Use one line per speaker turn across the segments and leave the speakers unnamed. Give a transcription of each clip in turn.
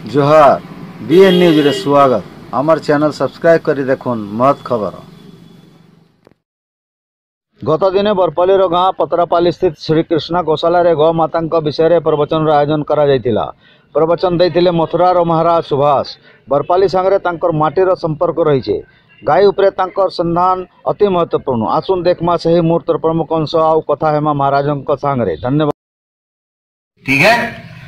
जोहार BN news रे स्वागत। आमर चैनल सब्सक्राइब करी देखुन महत खबर। गत दिन बरपालीर गाँ पतरापाली स्थित श्रीकृष्ण गौशाला रे गौ माता विषय प्रवचन आयोजन करा जायतिला। प्रवचन देइथिले मथुरार महाराज सुभाष। बरपाली सांगरे तांकर माटीर संपर्क रही। गाय उपरे तांकर संधान अति महत्वपूर्ण। आसुन देखमा सही मुहूर्तर प्रमुख अंश आउ कथा हेमा महाराजों सांगरे। धन्यवाद।
ठीक है,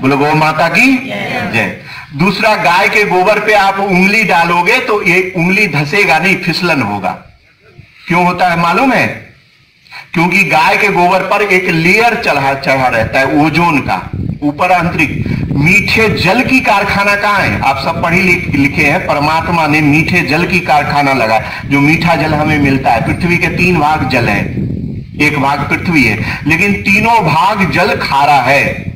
बोलो गौ माता की जय। दूसरा, गाय के गोबर पे आप उंगली डालोगे तो ये उंगली धसेगा नहीं, फिसलन होगा। क्यों होता है मालूम है? क्योंकि गाय के गोबर पर एक लेयर चढ़ा रहता है ओजोन का, ऊपर अंतरिक्ष। मीठे जल की कारखाना कहां है? आप सब पढ़ी लिखे हैं, परमात्मा ने मीठे जल की कारखाना लगा। जो मीठा जल हमें मिलता है, पृथ्वी के 3 भाग जल है, 1 भाग पृथ्वी है, लेकिन तीनों भाग जल खारा है।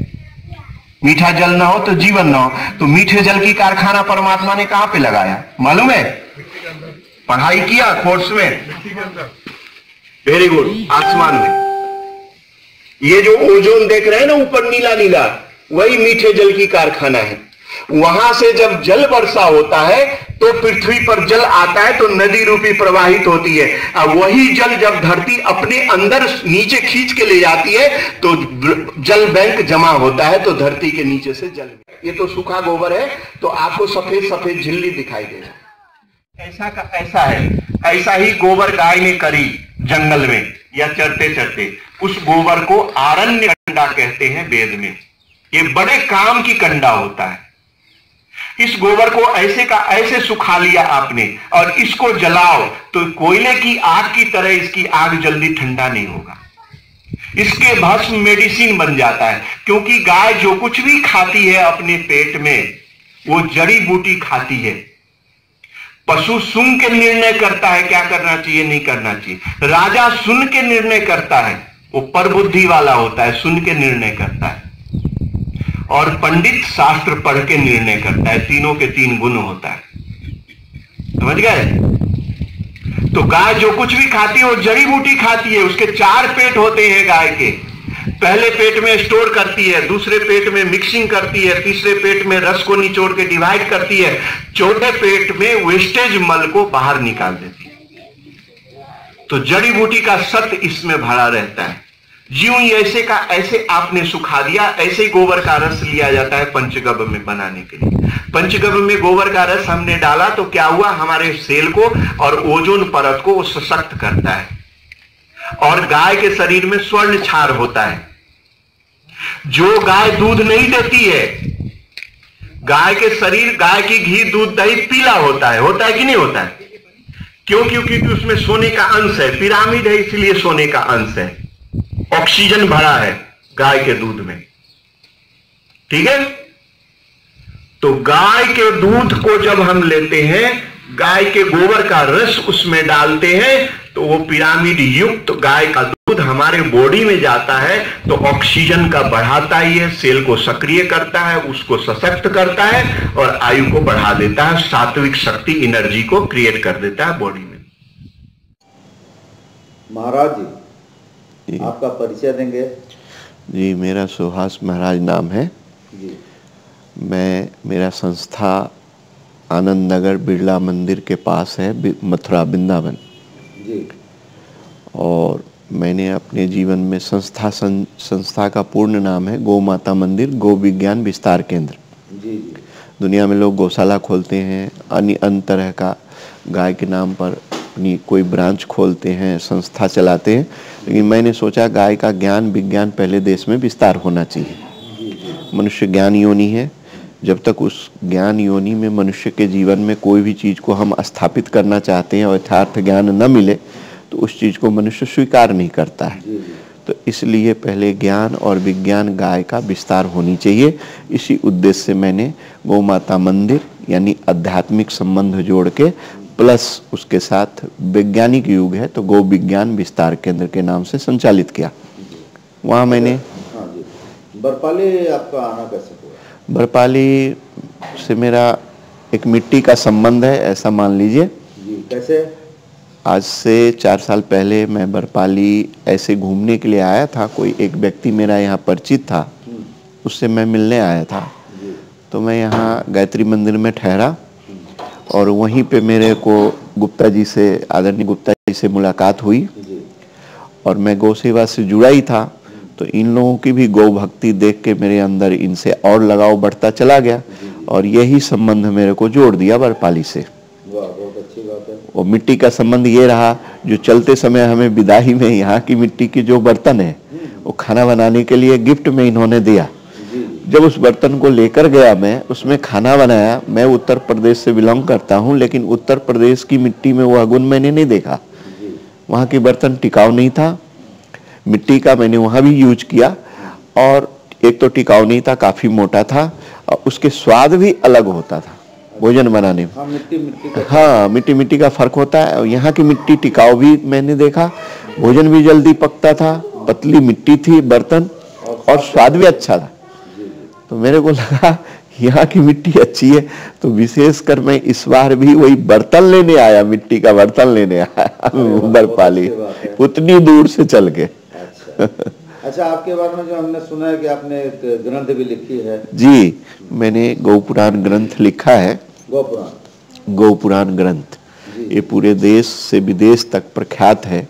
मीठा जल ना हो तो जीवन ना हो। तो मीठे जल की कारखाना परमात्मा ने कहां पे लगाया मालूम है? पढ़ाई किया कोर्स में? Very good. आसमान में ये जो ओजोन देख रहे हैं ना ऊपर नीला नीला, वही मीठे जल की कारखाना है। वहां से जब जल वर्षा होता है तो पृथ्वी पर जल आता है तो नदी रूपी प्रवाहित होती है। अब वही जल जब धरती अपने अंदर नीचे खींच के ले जाती है तो जल बैंक जमा होता है, तो धरती के नीचे से जल। ये तो सूखा गोबर है, तो आपको सफेद सफेद झिल्ली दिखाई देगा। ऐसा का ऐसा है। ऐसा ही गोबर गाय ने करी जंगल में या चरते चरते। उस गोबर को आरण्य कंडा कहते हैं वेद में। ये बड़े काम की कंडा होता है। इस गोबर को ऐसे का ऐसे सुखा लिया आपने और इसको जलाओ तो कोयले की आग की तरह इसकी आग जल्दी ठंडा नहीं होगा। इसके भस्म मेडिसिन बन जाता है। क्योंकि गाय जो कुछ भी खाती है अपने पेट में, वो जड़ी बूटी खाती है। पशु सुन के निर्णय करता है क्या करना चाहिए नहीं करना चाहिए। राजा सुन के निर्णय करता है, वो परबुद्धि वाला होता है, सुन के निर्णय करता है। और पंडित शास्त्र पढ़ के निर्णय करता है। तीनों के 3 गुण होता है, समझ गए? तो गाय जो कुछ भी खाती है वो जड़ी बूटी खाती है। उसके 4 पेट होते हैं गाय के। पहले पेट में स्टोर करती है, दूसरे पेट में मिक्सिंग करती है, तीसरे पेट में रस को निचोड़ के डिवाइड करती है, चौथे पेट में वेस्टेज मल को बाहर निकाल देती है। तो जड़ी बूटी का सत्य इसमें भरा रहता है। ज्यों ही ऐसे का ऐसे आपने सुखा दिया, ऐसे ही गोबर का रस लिया जाता है पंचगव्य में बनाने के लिए। पंचगव्य में गोबर का रस हमने डाला तो क्या हुआ? हमारे सेल को और ओजोन परत को सशक्त करता है। और गाय के शरीर में स्वर्ण क्षार होता है। जो गाय दूध नहीं देती है, गाय के शरीर, गाय की घी दूध दही पीला होता है कि नहीं होता है? क्यों? क्योंकि उसमें सोने का अंश है, पिरामिड है, इसलिए सोने का अंश है। ऑक्सीजन भरा है गाय के दूध में, ठीक है? तो गाय के दूध को जब हम लेते हैं, गाय के गोबर का रस उसमें डालते हैं, तो वो पिरामिड युक्त गाय का दूध हमारे बॉडी में जाता है। तो ऑक्सीजन का बढ़ाता ही है, सेल को सक्रिय करता है, उसको सशक्त करता है और आयु को बढ़ा देता है। सात्विक शक्ति, एनर्जी को क्रिएट कर देता है बॉडी में।
महाराज जी, आपका परिचय देंगे?
जी, मेरा सुभाष महाराज नाम है जी। मेरा संस्था आनंद नगर बिरला मंदिर के पास है, मथुरा वृंदावन जी। और मैंने अपने जीवन में संस्था का पूर्ण नाम है गौ माता मंदिर गौ विज्ञान विस्तार केंद्र जी। दुनिया में लोग गौशाला खोलते हैं, अन्य तरह का गाय के नाम पर अपनी कोई ब्रांच खोलते हैं, संस्था चलाते हैं। लेकिन मैंने सोचा गाय का ज्ञान विज्ञान पहले देश में विस्तार होना चाहिए। मनुष्य ज्ञान योनि है। जब तक उस ज्ञान योनि में मनुष्य के जीवन में कोई भी चीज़ को हम स्थापित करना चाहते हैं और यथार्थ ज्ञान न मिले तो उस चीज़ को मनुष्य स्वीकार नहीं करता है। तो इसलिए पहले ज्ञान और विज्ञान गाय का विस्तार होनी चाहिए। इसी उद्देश्य से मैंने गौ माता मंदिर यानी आध्यात्मिक संबंध जोड़ के प्लस उसके साथ वैज्ञानिक युग है तो गौ विज्ञान विस्तार केंद्र के नाम से संचालित किया। वहाँ मैंने
बरपाली आपका आना कैसे हुआ?
बरपाली से मेरा एक मिट्टी का संबंध है, ऐसा मान लीजिए।
कैसे?
आज से 4 साल पहले मैं बरपाली ऐसे घूमने के लिए आया था। कोई एक व्यक्ति मेरा यहाँ परिचित था, उससे मैं मिलने आया था। तो मैं यहाँ गायत्री मंदिर में ठहरा और वहीं पे मेरे को गुप्ता जी से, आदरणीय गुप्ता जी से मुलाकात हुई और मैं गौ सेवा से जुड़ा ही था, तो इन लोगों की भी गौ भक्ति देख के मेरे अंदर इनसे और लगाव बढ़ता चला गया और यही संबंध मेरे को जोड़ दिया बरपाली से।
बहुत अच्छी बात है।
और मिट्टी का संबंध ये रहा, जो चलते समय हमें विदाई में यहाँ की मिट्टी के जो बर्तन है वो खाना बनाने के लिए गिफ्ट में इन्होंने दिया। जब उस बर्तन को लेकर गया मैं, उसमें खाना बनाया। मैं उत्तर प्रदेश से बिलोंग करता हूँ, लेकिन उत्तर प्रदेश की मिट्टी में वह गुण मैंने नहीं देखा। वहाँ के बर्तन टिकाऊ नहीं था, मिट्टी का मैंने वहाँ भी यूज किया और एक तो टिकाऊ नहीं था, काफ़ी मोटा था और उसके स्वाद भी अलग होता था भोजन बनाने में। हाँ, मिट्टी का फर्क होता है। और यहाँ की मिट्टी टिकाऊ भी मैंने देखा, भोजन भी जल्दी पकता था, पतली मिट्टी थी बर्तन और स्वाद भी अच्छा था। तो मेरे को लगा यहाँ की मिट्टी अच्छी है, तो विशेषकर मैं इस बार भी वही बर्तन लेने आया, मिट्टी का बर्तन लेने आया बरपाली, उतनी दूर से चल के।
अच्छा, आपके बारे में जो हमने सुना है कि आपने एक ग्रंथ भी लिखी है।
जी, मैंने गौ पुराण ग्रंथ लिखा है। गौ पुराण ग्रंथ ये पूरे देश से विदेश तक प्रख्यात है।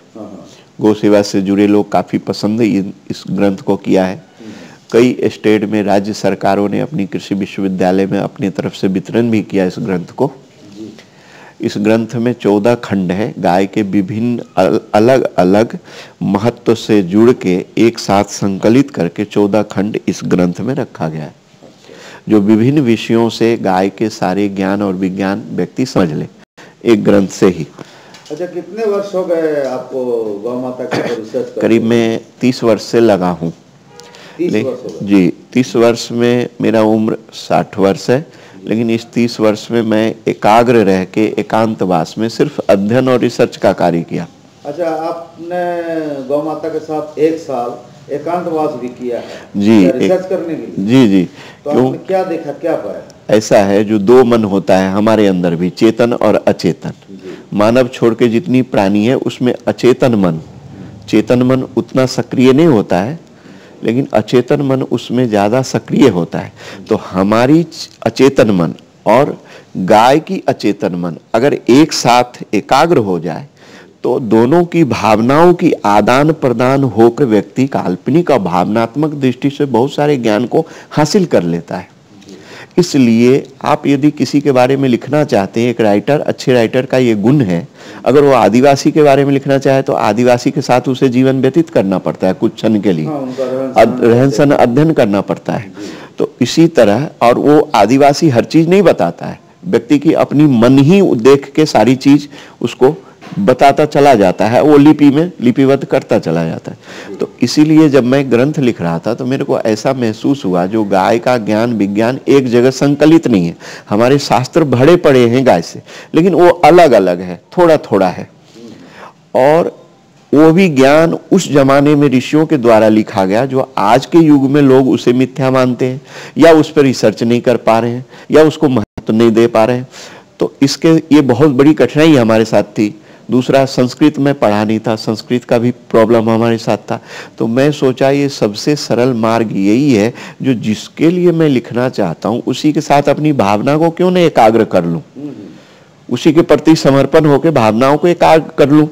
गौ सेवा से जुड़े लोग काफ़ी पसंद इस ग्रंथ को किया है। कई स्टेट में राज्य सरकारों ने अपनी कृषि विश्वविद्यालय में अपनी तरफ से वितरण भी किया इस ग्रंथ को। इस ग्रंथ में 14 खंड है, गाय के विभिन्न अलग अलग महत्व से जुड़ के एक साथ संकलित करके 14 खंड इस ग्रंथ में रखा गया है, जो विभिन्न विषयों से गाय के सारे ज्ञान और विज्ञान व्यक्ति समझ ले एक ग्रंथ से ही।
अच्छा, कितने वर्ष हो गए आपको गौ माता का रिसर्च करते?
करीब मैं 30 वर्ष से लगा हूँ।
30 वर्ष हो गए?
जी, 30 वर्ष में मेरा उम्र 60 वर्ष है, लेकिन इस 30 वर्ष में मैं एकाग्र रह के एकांतवास में सिर्फ अध्ययन और रिसर्च का कार्य किया।
अच्छा, आपने गौ माता के साथ 1 साल एकांतवास भी किया है
जी,
रिसर्च करने के लिए?
जी जी।
तो आपने क्या देखा, क्या पाया?
ऐसा है, जो 2 मन होता है हमारे अंदर भी, चेतन और अचेतन। मानव छोड़ के जितनी प्राणी है उसमें अचेतन मन, चेतन मन उतना सक्रिय नहीं होता है, लेकिन अचेतन मन उसमें ज़्यादा सक्रिय होता है। तो हमारी अचेतन मन और गाय की अचेतन मन अगर एक साथ एकाग्र हो जाए तो दोनों की भावनाओं की आदान प्रदान होकर व्यक्ति काल्पनिक और भावनात्मक दृष्टि से बहुत सारे ज्ञान को हासिल कर लेता है। इसलिए आप यदि किसी के बारे में लिखना चाहते हैं, एक राइटर, अच्छे राइटर का ये गुण है, अगर वो आदिवासी के बारे में लिखना चाहे तो आदिवासी के साथ उसे जीवन व्यतीत करना पड़ता है कुछ क्षण के लिए, रहन सहन अध्ययन करना पड़ता है। तो इसी तरह, और वो आदिवासी हर चीज नहीं बताता है, व्यक्ति की अपनी मन ही देख के सारी चीज उसको बताता चला जाता है, वो लिपि में लिपिबद्ध करता चला जाता है। तो इसीलिए जब मैं ग्रंथ लिख रहा था तो मेरे को ऐसा महसूस हुआ, जो गाय का ज्ञान विज्ञान एक जगह संकलित नहीं है। हमारे शास्त्र भरे पड़े हैं गाय से, लेकिन वो अलग अलग है, थोड़ा थोड़ा है। और वो भी ज्ञान उस जमाने में ऋषियों के द्वारा लिखा गया, जो आज के युग में लोग उसे मिथ्या मानते हैं, या उस पर रिसर्च नहीं कर पा रहे हैं, या उसको महत्व नहीं दे पा रहे हैं। तो इसके ये बहुत बड़ी कठिनाई हमारे साथ थी। दूसरा, संस्कृत में पढ़ा नहीं था, संस्कृत का भी प्रॉब्लम हमारे साथ था। तो मैं सोचा ये सबसे सरल मार्ग यही है, जो जिसके लिए मैं लिखना चाहता हूँ उसी के साथ अपनी भावना को क्यों नहीं एकाग्र कर लूँ, उसी के प्रति समर्पण होकर भावनाओं को एकाग्र कर लूँ।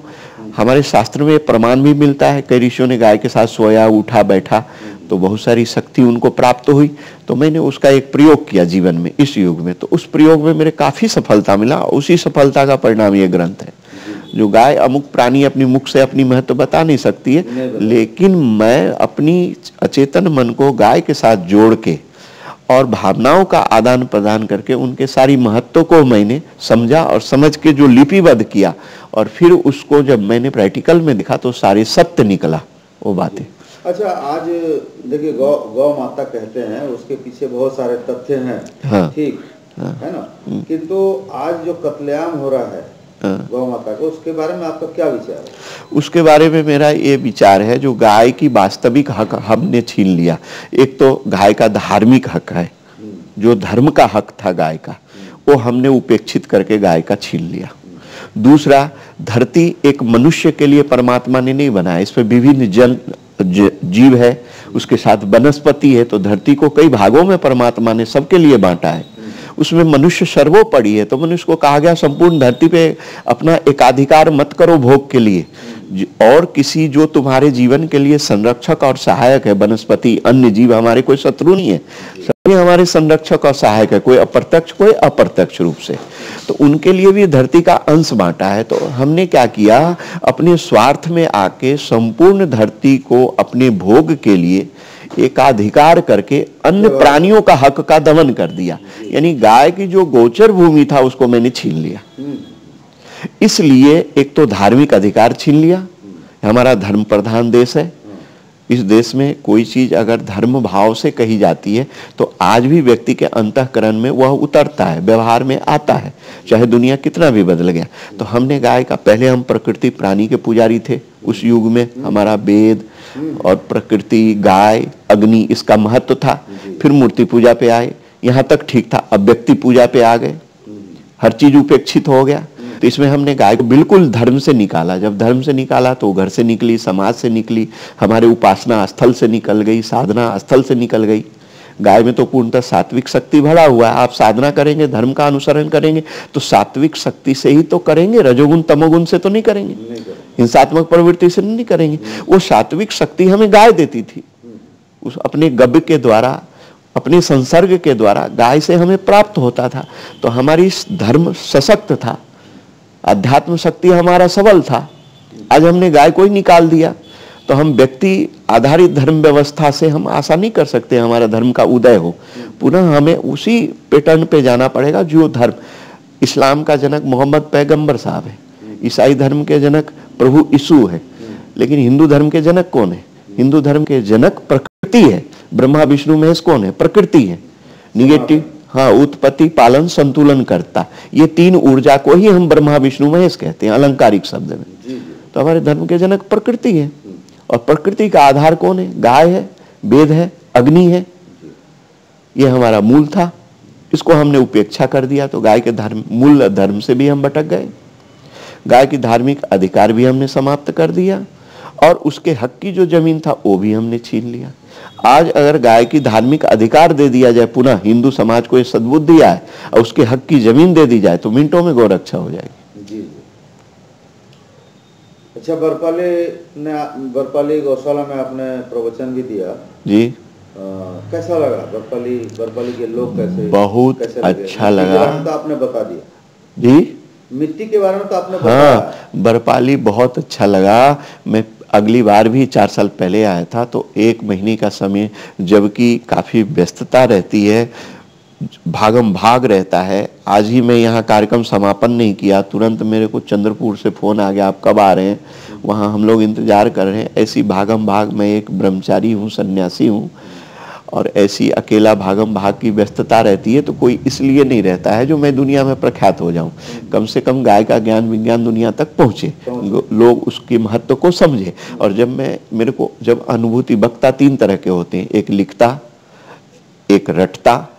हमारे शास्त्र में प्रमाण भी मिलता है, कई ऋषियों ने गाय के साथ सोया, उठा, बैठा, तो बहुत सारी शक्ति उनको प्राप्त हुई। तो मैंने उसका एक प्रयोग किया जीवन में, इस युग में। तो उस प्रयोग में मेरे काफ़ी सफलता मिला, उसी सफलता का परिणाम ये ग्रंथ है। जो गाय अमुक प्राणी अपनी मुख से अपनी महत्व बता नहीं सकती है, लेकिन मैं अपनी अचेतन मन को गाय के साथ जोड़ के और भावनाओं का आदान प्रदान करके उनके सारी महत्व को मैंने समझा और समझ के जो लिपिबद्ध किया, और फिर उसको जब मैंने प्रैक्टिकल में देखा तो सारे सत्य निकला वो बातें।
अच्छा, आज देखिए गौ माता कहते हैं, उसके पीछे बहुत सारे तथ्य हैं।
हाँ,
ठीक है ना? किंतु आज जो कत्लेआम हो रहा है गौ माता को, उसके बारे में आपका क्या विचार है? उसके बारे में मेरा ये विचार है, जो गाय की वास्तविक हक हमने छीन लिया। एक तो गाय का धार्मिक हक है, जो धर्म का हक था गाय का, वो हमने उपेक्षित करके गाय का छीन लिया। दूसरा, धरती एक मनुष्य के लिए परमात्मा ने नहीं बनाया, इस पर विभिन्न जीव है,
उसके साथ वनस्पति है, तो धरती को कई भागों में परमात्मा ने सबके लिए बांटा है। उसमें मनुष्य सर्वोपरि है, तो मनुष्य को कहा गया संपूर्ण धरती पे अपना एकाधिकार मत करो भोग के लिए, और किसी जो तुम्हारे जीवन के लिए संरक्षक और सहायक है, वनस्पति अन्य जीव हमारे कोई शत्रु नहीं है, सभी हमारे संरक्षक और सहायक है, कोई अप्रत्यक्ष कोई अप्रत्यक्ष रूप से, तो उनके लिए भी धरती का अंश बांटा है। तो हमने क्या किया, अपने स्वार्थ में आके संपूर्ण धरती को अपने भोग के लिए एकाधिकार करके अन्य प्राणियों का हक का दमन कर दिया। यानी गाय की जो गोचर भूमि था उसको मैंने छीन लिया। इसलिए एक तो धार्मिक अधिकार छीन लिया। हमारा धर्म प्रधान देश है, इस देश में कोई चीज अगर धर्म भाव से कही जाती है तो आज भी व्यक्ति के अंतःकरण में वह उतरता है, व्यवहार में आता है, चाहे दुनिया कितना भी बदल गया। तो हमने गाय का, पहले हम प्रकृति प्राणी के पुजारी थे, उस युग में हमारा वेद और प्रकृति, गाय, अग्नि, इसका महत्व था। फिर मूर्ति पूजा पे आए, यहाँ तक ठीक था। अब व्यक्ति पूजा पे आ गए, हर चीज उपेक्षित हो गया। तो इसमें हमने गाय को बिल्कुल धर्म से निकाला। जब धर्म से निकाला तो घर से निकली, समाज से निकली, हमारे उपासना स्थल से निकल गई, साधना स्थल से निकल गई। गाय में तो पूर्णतः सात्विक शक्ति भरा हुआ है। आप साधना करेंगे, धर्म का अनुसरण करेंगे तो सात्विक शक्ति से ही तो करेंगे, रजोगुण तमोगुण से तो नहीं करेंगे, हिंसात्मक प्रवृत्ति से नहीं करेंगे। वो सात्विक शक्ति हमें गाय देती थी, उस अपने गब्य के द्वारा, अपने संसर्ग के द्वारा गाय से हमें प्राप्त होता था। तो हमारी धर्म सशक्त था, अध्यात्म शक्ति हमारा सबल था। आज हमने गाय को ही निकाल दिया तो हम व्यक्ति आधारित धर्म व्यवस्था से हम आशा नहीं कर सकते हमारा धर्म का उदय हो। पुनः हमें उसी पैटर्न पे जाना पड़ेगा जो धर्म, इस्लाम का जनक मोहम्मद पैगंबर साहब है, ईसाई धर्म के जनक प्रभु यीशु है, लेकिन हिंदू धर्म के जनक कौन है? हिंदू धर्म के जनक प्रकृति है। ब्रह्मा विष्णु महेश कौन है? प्रकृति है। निगेटिव, हाँ, उत्पत्ति, पालन, संतुलन करता, ये तीन ऊर्जा को ही हम ब्रह्मा विष्णु महेश कहते हैं अलंकारिक शब्द में। तो हमारे धर्म के जनक प्रकृति है, और प्रकृति का आधार कौन है? गाय है, वेद है, अग्नि है। ये हमारा मूल था, इसको हमने उपेक्षा कर दिया तो गाय के धर्म, मूल धर्म से भी हम भटक गए। गाय की धार्मिक अधिकार भी हमने समाप्त कर दिया, और उसके हक की जो जमीन था वो भी हमने छीन लिया। आज अगर गाय की धार्मिक अधिकार दे दिया जाए, पुनः हिंदू समाज को ये सद्बुद्धि आए और उसके हक की जमीन दे दी जाए तो मिनटों में गौरक्षा हो जाएगी।
जी। अच्छा, बरपाली गौशाला में आपने प्रवचन भी दिया जी, कैसा लगा? बरपाली के लोग कैसे? बहुत
अच्छा लगा।
तो आपने बता दिया
जी,
मिट्टी के बारे में तो आपने बताया।
हाँ, बरपाली बहुत अच्छा लगा। मैं अगली बार भी 4 साल पहले आया था तो 1 महीने का समय, जबकि काफी व्यस्तता रहती है, भागम भाग रहता है। आज ही मैं यहाँ कार्यक्रम समापन नहीं किया, तुरंत मेरे को चंद्रपुर से फोन आ गया, आप कब आ रहे हैं? वहाँ हम लोग इंतजार कर रहे हैं। ऐसी भागम भाग, मैं एक ब्रह्मचारी हूँ, सन्यासी हूँ, और ऐसी अकेला भागम भाग की व्यस्तता रहती है तो कोई इसलिए नहीं रहता है जो मैं दुनिया में प्रख्यात हो जाऊं। कम से कम गाय का ज्ञान विज्ञान दुनिया तक पहुंचे, लोग उसके महत्व को समझे। और मेरे को जब अनुभूति, वक्ता 3 तरह के होते हैं, एक लिखता, एक रटता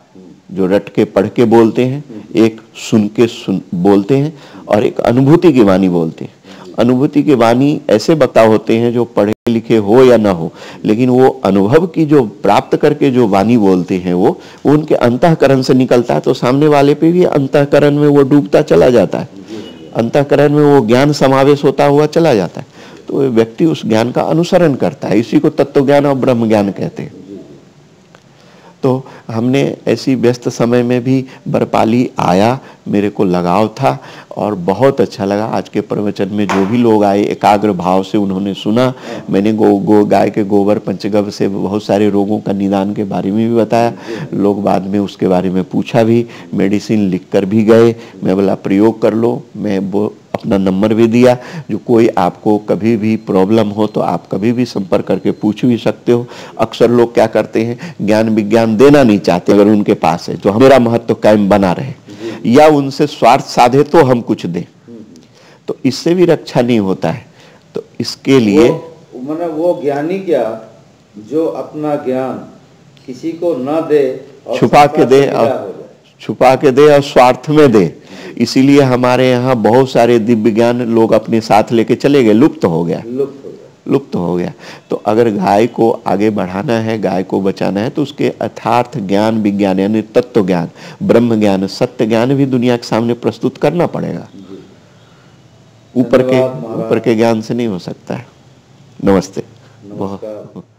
जो रट के पढ़ के बोलते हैं, एक सुन के बोलते हैं, और एक अनुभूति की वाणी बोलते हैं। अनुभूति की वाणी ऐसे वक्ता होते हैं जो पढ़े लिखे हो या ना हो, लेकिन वो अनुभव की जो प्राप्त करके जो वाणी बोलते हैं वो उनके अंतःकरण से निकलता है, तो सामने वाले पे भी अंतःकरण में वो डूबता चला जाता है, अंतःकरण में वो ज्ञान समावेश होता हुआ चला जाता है। तो व्यक्ति उस ज्ञान का अनुसरण करता है, इसी को तत्व ज्ञान और ब्रह्म ज्ञान कहते हैं। तो हमने ऐसी व्यस्त समय में भी बरपाली आया, मेरे को लगाव था और बहुत अच्छा लगा। आज के प्रवचन में जो भी लोग आए एकाग्र भाव से उन्होंने सुना। मैंने गाय के गोबर पंचगव्य से बहुत सारे रोगों का निदान के बारे में भी बताया। लोग बाद में उसके बारे में पूछा भी, मेडिसिन लिख कर भी गए। मैं बोला प्रयोग कर लो, मैं वो अपना नंबर भी दिया, जो कोई आपको कभी भी प्रॉब्लम हो तो आप कभी भी संपर्क करके पूछ भी सकते हो। अक्सर लोग क्या करते हैं, ज्ञान विज्ञान देना नहीं चाहते, अगर उनके पास है तो हमारा महत्व कायम बना रहे, या उनसे स्वार्थ साधे तो हम कुछ दें, तो इससे भी रक्षा नहीं होता है। तो इसके लिए
वो ज्ञानी क्या जो अपना ज्ञान किसी को ना दे,
छुपा के दे और स्वार्थ में दे। इसीलिए हमारे यहाँ बहुत सारे दिव्य ज्ञान लोग अपने साथ लेके चले गए, लुप्त हो गया। लुप्त हो गया। तो अगर गाय को आगे बढ़ाना है, गाय को बचाना है, तो उसके यथार्थ ज्ञान, विज्ञान यानी तत्व ज्ञान, ब्रह्म ज्ञान, सत्य ज्ञान भी दुनिया के सामने प्रस्तुत करना पड़ेगा। ऊपर के ज्ञान से नहीं हो सकता है। नमस्ते।
नमस्कार।